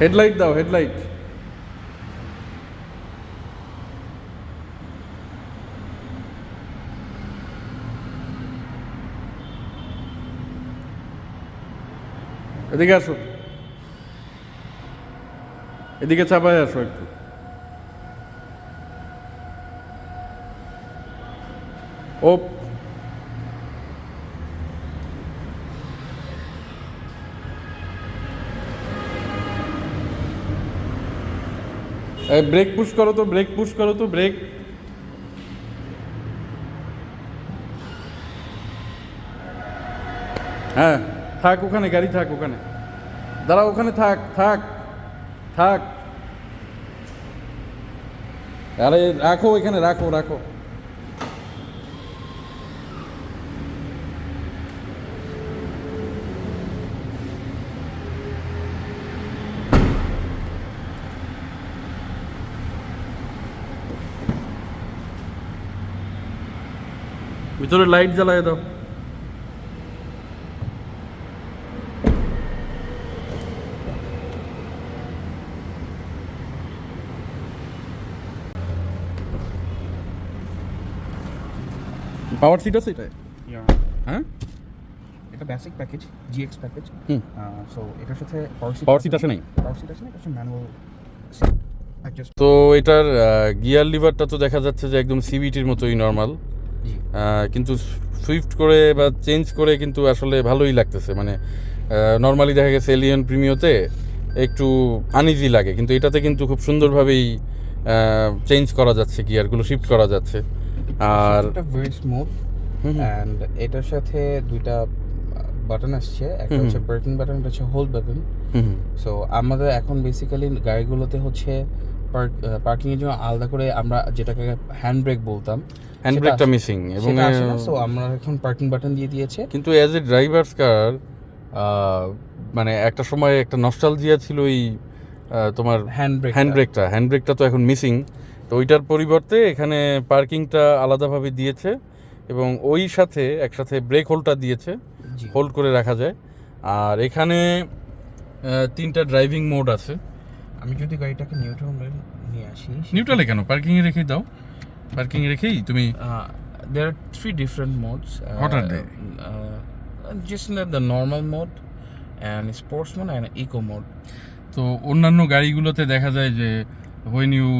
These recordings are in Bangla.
হেডলাইট দাও, হেডলাইট। এদিকে আসো, এদিকে চাপায় আসো একটু। ও ব্রেক পুশ করো তো, ব্রেক পুশ করো তো, ব্রেক। হ্যাঁ, থাক ওখানে, গাড়ি থাক ওখানে, দাঁড়া ওখানে, থাক থাক থাক। আরে রাখো এখানে, রাখো রাখো। ভিতরে লাইট জ্বালায় দাও। পাওয়ার সিট আছে এটায়? হ্যাঁ, এটা basic package, GX package. So এটার সাথে পাওয়ার সিট আসে নাই। পাওয়ার সিট আছে না, এটা ম্যানুয়াল অ্যাডজাস্ট। তো এটার গিয়ার লিভারটা তো দেখা যাচ্ছে যে একদম সিভিটির মতোই নর্মাল, কিন্তু সুইফট করে বা চেঞ্জ করে কিন্তু আসলে ভালোই লাগতেছে। মানে নর্মালি দেখা গেছে এলিয়ন প্রিমিওতে একটু আনইজি লাগে, কিন্তু এটাতে কিন্তু খুব সুন্দরভাবেই চেঞ্জ করা যাচ্ছে, গিয়ারগুলো শিফট করা যাচ্ছে। আর এটা ভেরি স্মুথ অ্যান্ড এটার সাথে দুইটা বাটন আসছে, একটা হচ্ছে ব্রেকিং বাটন, একটা হচ্ছে হোল্ড বাটন। সো আমাদের এখন বেসিক্যালি গাড়িগুলোতে হচ্ছে পার্কিং এর জন্য আলাদা করে আমরা যেটাকে হ্যান্ড ব্রেক বলতাম, হ্যান্ড ব্রেকটা মিসিং, এবং সো আমরা এখন পার্কিং বাটন দিয়ে দিয়েছে। কিন্তু অ্যাজ এ ড্রাইভার্স কার মানে একটা সময় একটা নস্টালজিয়া ছিল এই তোমার হ্যান্ড ব্রেকটা তো এখন মিসিং। তো ওইটার পরিবর্তে এখানে পার্কিংটা আলাদাভাবে দিয়েছে, এবং ওই সাথে একসাথে ব্রেক হোল্ডটা দিয়েছে, হোল্ড করে রাখা যায়। আর এখানে তিনটা ড্রাইভিং মোড আছে। আমি যদি গাড়িটাকে নিউট্রালে নিয়ে আসি, নিউট্রালে কেন, পার্কিংয়ে রেখেই দাও, পার্কিংয়ে রেখেই তুমি। there are three different modes. What are they? Just the normal mode and sports mode and eco mode. তো অন্যান্য গাড়িগুলোতে দেখা যায় যে when you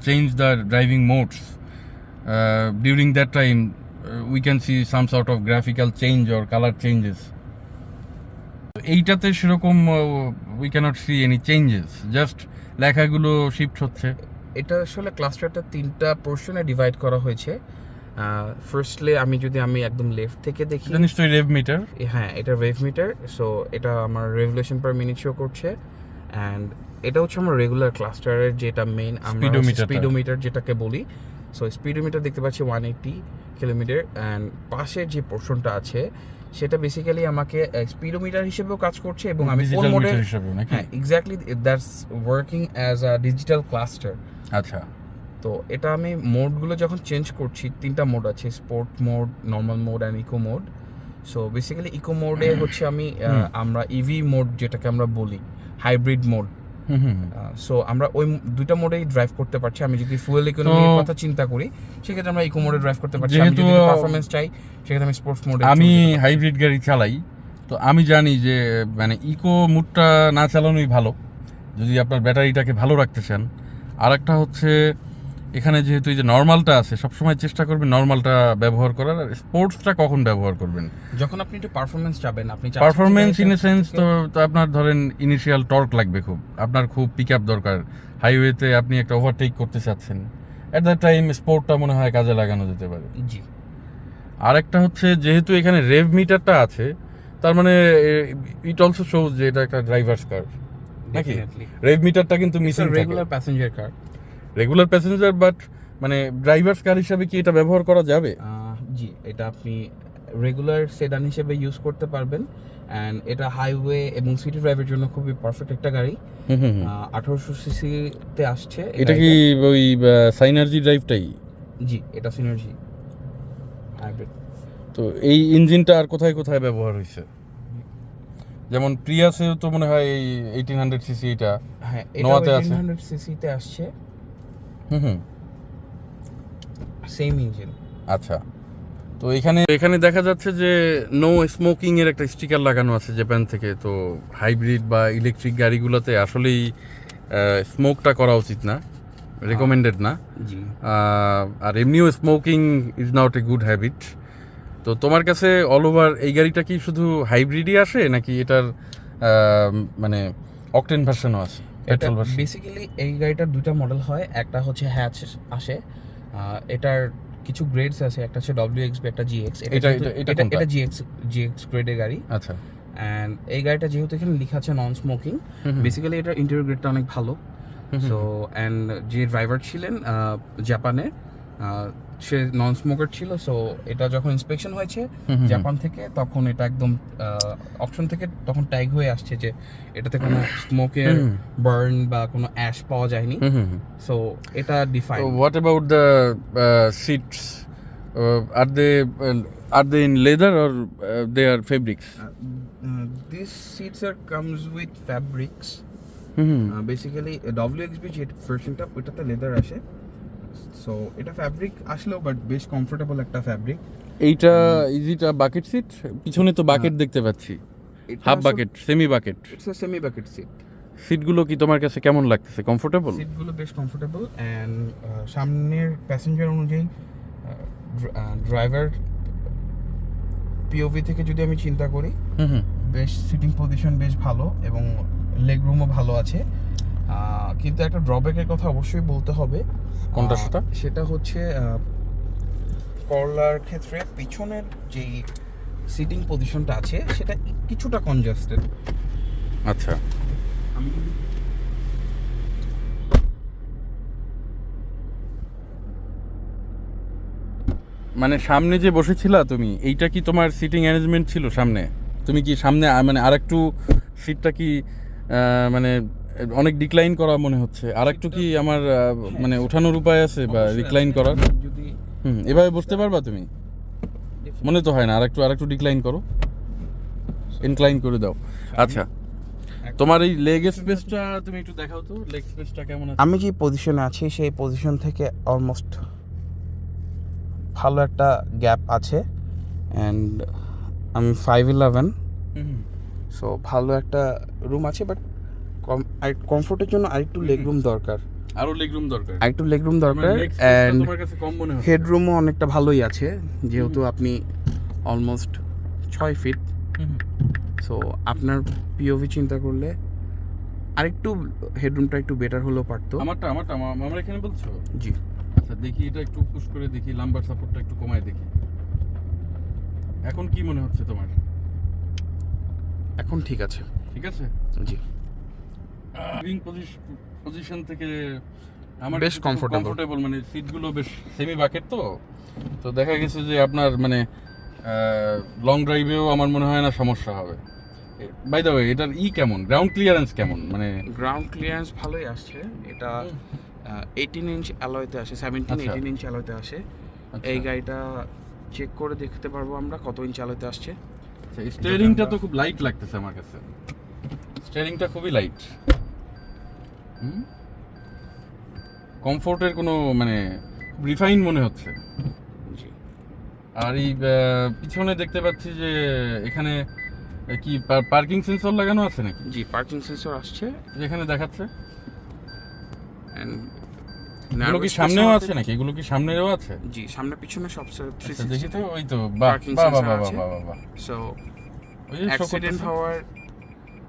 change the driving modes, during that time we can see some sort of graphical change or color changes. এইটাতে সেরকম we cannot see any changes, just লেখাগুলো শিফট হচ্ছে। এটা আসলে ক্লাস্টারটা তিনটা পোর্শনে ডিভাইড করা হয়েছে। ফার্স্টলি আমি একদম লেফট থেকে দেখি, এটা নিশ্চয়ই রেভ মিটার। হ্যাঁ, এটা ওয়েভ মিটার। সো এটা আমার রেভলিউশন পার মিনিট শো করছে, অ্যান্ড এটা হচ্ছে আমার রেগুলার ক্লাস্টারের যেটা মেইন আমরা স্পিডোমিটার যেটাকে বলি। সো স্পিডোমিটার দেখতে পাচ্ছি 180 কিলোমিটার, অ্যান্ড পাশের যে পোর্শনটা আছে সেটা বেসিক্যালি আমাকে স্পিডোমিটার হিসেবেও কাজ করছে, এবং আমি কোন মোডে, হ্যাঁ exactly, that's working as a digital cluster. আচ্ছা, তো এটা আমি মোডগুলো যখন চেঞ্জ করছি, তিনটা মোড আছে, sport mode, normal mode and eco mode. So basically eco মোডে হচ্ছে আমরা ইভি মোড যেটাকে আমরা বলি, হাইব্রিড মোড। সো আমরা ওই দুইটা মোডেই ড্রাইভ করতে পারছি। আমি যদি ফুয়েল ইকোনমির কথা চিন্তা করি, সেক্ষেত্রে আমরা ইকো মোডে ড্রাইভ করতে পারছি। আমি যদি পারফরম্যান্স চাই, সেক্ষেত্রে আমি স্পোর্টস মোডে। আমি হাইব্রিড গাড়ি চালাই, তো আমি জানি যে মানে ইকো মোডটা না চালানোই ভালো যদি আপনার ব্যাটারিটাকে ভালো রাখতে চান। আর একটা হচ্ছে এখানে যেহেতু এই যে নর্মালটা আছে, সবসময় চেষ্টা করবেন নর্মালটা ব্যবহার করার। আর স্পোর্টসটা কখন ব্যবহার করবেন? যখন আপনি একটু পারফরমেন্স চাবেন। আপনি পারফরমেন্স ইন এ সেন্স তো আপনার ধরেন ইনিশিয়াল টর্ক লাগবে, আপনার খুব পিক আপ দরকার, হাইওয়েতে আপনি একটা ওভারটেক করতে চাচ্ছেন, অ্যাট দ্যাট টাইম স্পোর্টটা মনে হয় কাজে লাগানো যেতে পারে। জি। আরেকটা হচ্ছে যেহেতু এখানে রেভ মিটারটা আছে, তার মানে ইট অলসো শোজ যে এটা একটা ড্রাইভার্স কার নাকি। রেভ মিটারটা কিন্তু missing, regular passenger car, regular passenger, but মানে ড্রাইভার্স কার হিসাবে কি এটা ব্যবহার করা যাবে? জি, এটা আপনি রেগুলার সেডান হিসেবে ইউজ করতে পারবেন, অ্যান্ড এটা হাইওয়ে এবং সিটি ড্রাইভের জন্য খুবই পারফেক্ট একটা গাড়ি। 1800 সিসিতে আসছে। এটা কি ওই সাইনার্জি ড্রাইভটাই? জি, এটা সিনার্জি হাইব্রিড। তো এই ইঞ্জিনটা আর কোথায় কোথায় ব্যবহার হয়েছে? যেমন প্রিয়াসেও তো মনে হয় এই 1800 সিসি এটা হ্যাঁ, নোয়াতে এটা আছে। 1800 সিসিতে আসছে, হুম। Same engine. আচ্ছা, তো এখানে দেখা যাচ্ছে যে নো স্মোকিং এর একটা স্টিকার লাগানো আছে জাপান থেকে। তো হাইব্রিড বা ইলেকট্রিক গাড়িগুলোতে আসলেই স্মোকটা করা উচিত না, রেকমেন্ডেড না। জি। আর এমনিও smoking is not a good habit. তো তোমার কাছে অল ওভার এই গাড়িটা কি শুধু হাইব্রিডই আসে নাকি এটার মানে অকটেন ভার্সনও আছে, পেট্রোল ভার্সন? বেসিক্যালি এই গাড়িটার দুইটা মডেল হয়, একটা হচ্ছে হ্যাচ আসে, এটার কিছু গ্রেডস আছে, একটা হচ্ছে WXB, একটা GX। এটা GX গ্রেডের গাড়ি। আচ্ছা। অ্যান্ড এই গাড়িটা যেহেতু এখানে লেখা আছে নন স্মোকিং, বেসিক্যালি এটার ইন্টেরিয়র গ্রেডটা অনেক ভালো। সো অ্যান্ড যে ড্রাইভার ছিলেন জাপানে, সে নন স্মোকার ছিল। সো এটা যখন ইন্সপেকশন হয়েছে জাপান থেকে, তখন এটা একদম অপশন থেকে তখন ট্যাগ হয়ে আসছে যে এটাতে কোনো স্মোকের বার্ন বা কোনো অ্যাশ পাওয়া যায়নি। সো এটা define. What about the seats? Are they in leather or they are fabrics? This seats are comes with fabrics. Basically WXB যে ভার্সনটা, ওইটাতে লেদার আসে। সো এটা ফ্যাব্রিক আসলেও বাট বেশ কমফোর্টেবল একটা ফ্যাব্রিক। এইটা is it a bucket seat? পিছনে তো বাকেট দেখতে পাচ্ছি, half bucket, semi bucket. It's a semi bucket seat. সিটগুলো কি তোমার কাছে কেমন লাগতেছে? কমফোর্টেবল? সিটগুলো বেশ কমফোর্টেবল অ্যান্ড সামনের প্যাসেঞ্জার অনুযায়ী ড্রাইভার POV থেকে যদি আমি চিন্তা করি, বেশ সিটিং পজিশন বেশ ভালো এবং লেগ রুমও ভালো আছে। কিন্তু একটা ড্রব্যাকের কথা অবশ্যই বলতে হবে। কোনটা সেটা? সেটা হচ্ছে করলার ক্ষেত্রে পিছনের যেই সিটিং পজিশনটা আছে সেটা কিছুটা কনজাস্টেড। আচ্ছা। মানে সামনে যে বসেছিলা তুমি, এইটা কি তোমার সিটিং অ্যারেঞ্জমেন্ট ছিল সামনে? তুমি কি সামনে মানে আরেকটু সিটটা কি মানে অনেক ডিক্লাইন করা মনে হচ্ছে? আরেকটু কি আমার মানে ওঠানোর উপায় আছে বা রিক্লাইন করার? যদি এভাবে বসতে পারবা তুমি? মনে তো হয় না। আরেকটু ডিক্লাইন করো, ইনক্লাইন করে দাও। আচ্ছা, তোমার এই লেগ স্পেসটা তুমি একটু দেখাও তো, লেগ স্পেসটা কেমন আছে? আমি যে পজিশনে আছি সেই পজিশন থেকে অলমোস্ট ভালো একটা গ্যাপ আছে অ্যান্ড আমি 5'11", সো ভালো একটা রুম আছে। বাট কমফোর্টের জন্য আরেকটু লেগ রুম দরকার, আরো লেগ রুম দরকার। অ্যান্ড তোমার কাছে কম মনে হচ্ছে? হেডরুমও অনেকটা ভালোই আছে, যেহেতু আপনি অলমোস্ট 6 ফিট। সো আপনার POV চিন্তা করলে আরেকটু হেডরুমটা একটু বেটার হলেও পারতো। আমার এখানে বলছো? জি। আচ্ছা, দেখি এটা একটু পুশ করে দেখি, লাম্বার সাপোর্টটা একটু কমায় দেখি। এখন কি মনে হচ্ছে তোমার? এখন ঠিক আছে। ঠিক আছে। জি। লিভিং পজিশন থেকে আমার বেশ কমফোর্টেবল, মানে সিটগুলো বেশ সেমি বাকেট। তো দেখা গেছে যে আপনার মানে লং ড্রাইভেও আমার মনে হয় না সমস্যা হবে। বাই দ্য ওয়ে, এটার কেমন, গ্রাউন্ড ক্লিয়ারেন্স কেমন? মানে গ্রাউন্ড ক্লিয়ারেন্স ভালোই আসছে। এটা 18 ইঞ্চ অ্যালয়তে আসে, 17-18 ইঞ্চ অ্যালয়তে আসে। এই গাড়িটা চেক করে দেখতে পারবো আমরা কত ইঞ্চ অ্যালয়তে আসছে। স্টিয়ারিংটা তো খুব লাইট লাগতেছে আমার কাছে, স্টিয়ারিংটা খুবই লাইট। কমফোর্টের কোনো মানে রিফাইন মনে হচ্ছে। জি। আর এই পিছনে দেখতে পাচ্ছি যে এখানে কি পার্কিং সেন্সর লাগানো আছে নাকি? জি, পার্কিং সেন্সর আসছে যেখানে দেখাচ্ছে। এগুলো কি সামনেও আছে নাকি? এগুলো কি সামনেও আছে? জি, সামনে পিছনে সব 360 দেখি তো। ওই তো, পার্কিং সেন্সর আছে। বাহ। সো ওই অ্যাক্সিডেন্ট হওয়ার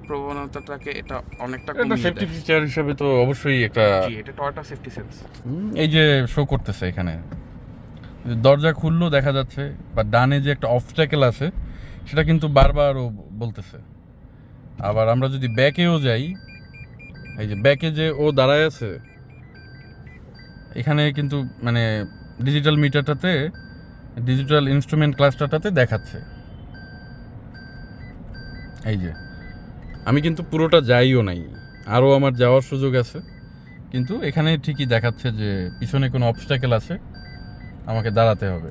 প্রবণতাটাকে এটা অনেকটা কমিয়ে দেয়। সেফটি ফিচার হিসেবে তো অবশ্যই একটা। জি, এটা টয়োটা সেফটি সেন্স। এই যে শো করতেছে এখানে, দরজা খুললো দেখা যাচ্ছে, বা ডানে যে একটা অবস্ট্যাকেল আছে সেটা কিন্তু বারবারও বলতেছে। আবার আমরা যদি ব্যাকেও যাই, এই যে ব্যাকে যে ও দাঁড়ায় আছে, এখানে কিন্তু মানে ডিজিটাল মিটারটাতে, ডিজিটাল ইনস্ট্রুমেন্ট ক্লাস্টারটাতে দেখাচ্ছে। এই যে আমি কিন্তু পুরোটা যাইও নাই, আরও আমার যাওয়ার সুযোগ আছে, কিন্তু এখানে ঠিকই দেখাচ্ছে যে পিছনে কোনো অবস্ট্যাকেল আছে, আমাকে দাঁড়াতে হবে।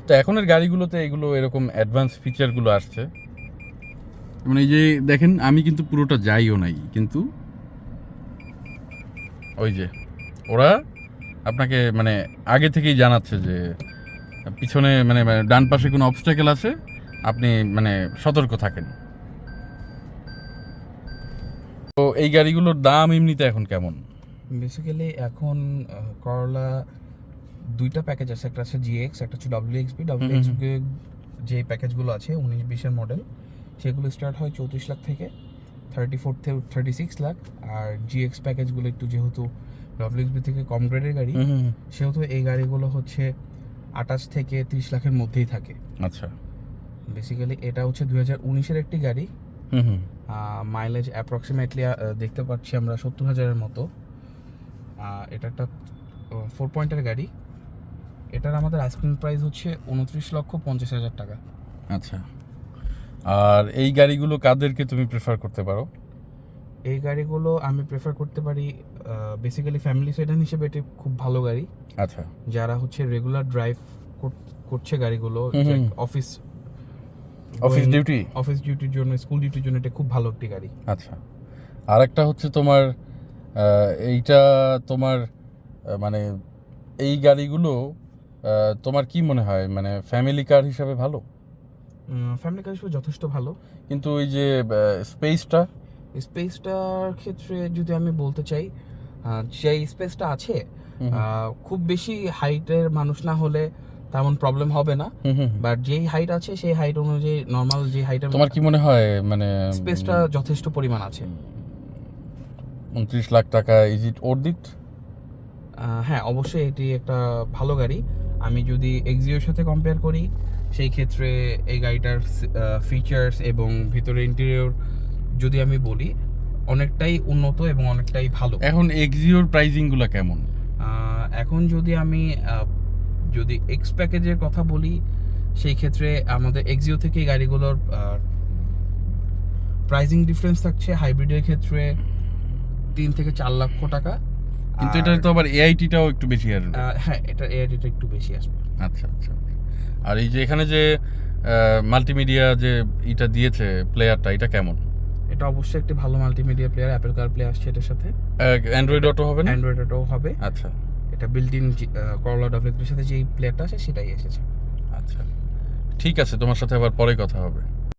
তো এখনের গাড়িগুলোতে এগুলো এরকম অ্যাডভান্স ফিচারগুলো আসছে, মানে এই যে দেখেন আমি কিন্তু পুরোটা যাইও নাই, কিন্তু ওই যে ওরা আপনাকে মানে আগে থেকেই জানাচ্ছে যে পিছনে মানে ডান পাশে কোনো অবস্ট্যাকেল আছে, আপনি মানে সতর্ক থাকেন। তো এই গাড়িগুলোর দাম এমনিতে এখন কেমন? বেসিক্যালি এখন করলা দুইটা প্যাকেজ আছে, একটা আছে জিএক্স, একটা হচ্ছে ডব্লিউএক্সপি। ডব্লিউএক্সপি যে প্যাকেজগুলো আছে 19-20-এর মডেল, সেগুলো স্টার্ট হয় 34 লাখ থেকে 34 থেকে 36 লাখ। আর জিএক্স প্যাকেজগুলো একটু যেহেতু ডব্লিউএক্সপি থেকে কম গ্রেডের গাড়ি, সেহেতু এই গাড়িগুলো হচ্ছে 28 থেকে 30 লাখের মধ্যেই থাকে। আচ্ছা, বেসিক্যালি এটা হচ্ছে 2019-এর একটি গাড়ি। মাইলেজ অ্যাপ্রক্সিমেটলি দেখতে পাচ্ছি আমরা 70,000-এর মতো। এটা একটা 4 পয়েন্টের গাড়ি। এটার আমাদের আস্কিং প্রাইস হচ্ছে 29,50,000 টাকা। আচ্ছা, আর এই গাড়িগুলো কাদেরকে তুমি প্রেফার করতে পারো? এই গাড়িগুলো আমি প্রেফার করতে পারি বেসিক্যালি ফ্যামিলি সেডান হিসেবে এটি খুব ভালো গাড়ি। আচ্ছা, যারা হচ্ছে রেগুলার ড্রাইভ করছে গাড়িগুলো, অফিস ডিউটির জন্য, স্কুল ডিউটির জন্য এটা খুব ভালো একটি গাড়ি। আচ্ছা, আর একটা হচ্ছে তোমার এইটা তোমার মানে এই গাড়িগুলো তোমার কি মনে হয় মানে ফ্যামিলি কার হিসাবে ভালো? ফ্যামিলি কার হিসেবে যথেষ্ট ভালো, কিন্তু ওই যে স্পেসটার ক্ষেত্রে যদি আমি বলতে চাই, যে স্পেসটা আছে খুব বেশি হাইটের মানুষ না হলে তেমন প্রবলেম হবে না, বাট যেই হাইট আছে সেই হাইট অনুযায়ী নর্মাল যে হাইটের, তোমার কি মনে হয় মানে স্পেসটা যথেষ্ট পরিমাণ আছে? 29 লাখ টাকা ইজ ইট ওর্থ ইট? হ্যাঁ, অবশ্যই এটি একটা ভালো গাড়ি। আমি যদি এক্সিওর সাথে কম্পেয়ার করি, সেই ক্ষেত্রে এই গাড়িটার ফিচার্স এবং ভিতরে ইন্টেরিয়র যদি আমি বলি, অনেকটাই উন্নত এবং অনেকটাই ভালো। এখন এক্সিওর প্রাইজিংগুলো কেমন? এখন যদি আমি যদি এক্স প্যাকেজের কথা বলি, সেই ক্ষেত্রে আমাদের এক্সিও থেকে এই গাড়িগুলোর প্রাইজিং ডিফারেন্স থাকছে হাইব্রিডের ক্ষেত্রে 3 থেকে 4 লক্ষ টাকা। কিন্তু এটা তো আবার এআইটিটাও একটু বেশি আসবে। হ্যাঁ, এটা এআইটিটা একটু বেশি আসবে। আচ্ছা আচ্ছা, আর এই যে এখানে যে মাল্টিমিডিয়া যে এটা দিয়েছে প্লেয়ারটা, এটা কেমন? এটা অবশ্যই একটি ভালো মাল্টিমিডিয়া প্লেয়ার, অ্যাপল কারপ্লে আসছে এটার সাথে। অ্যান্ড্রয়েড অটো হবে না? অ্যান্ড্রয়েড অটো হবে। আচ্ছা, এটা বিল্ট ইন করলা ডব্লিউএক্সপির সাথে যেই প্লেয়ারটা আছে সেটাই এসেছে। আচ্ছা, ঠিক আছে, তোমার সাথে আবার পরে কথা হবে।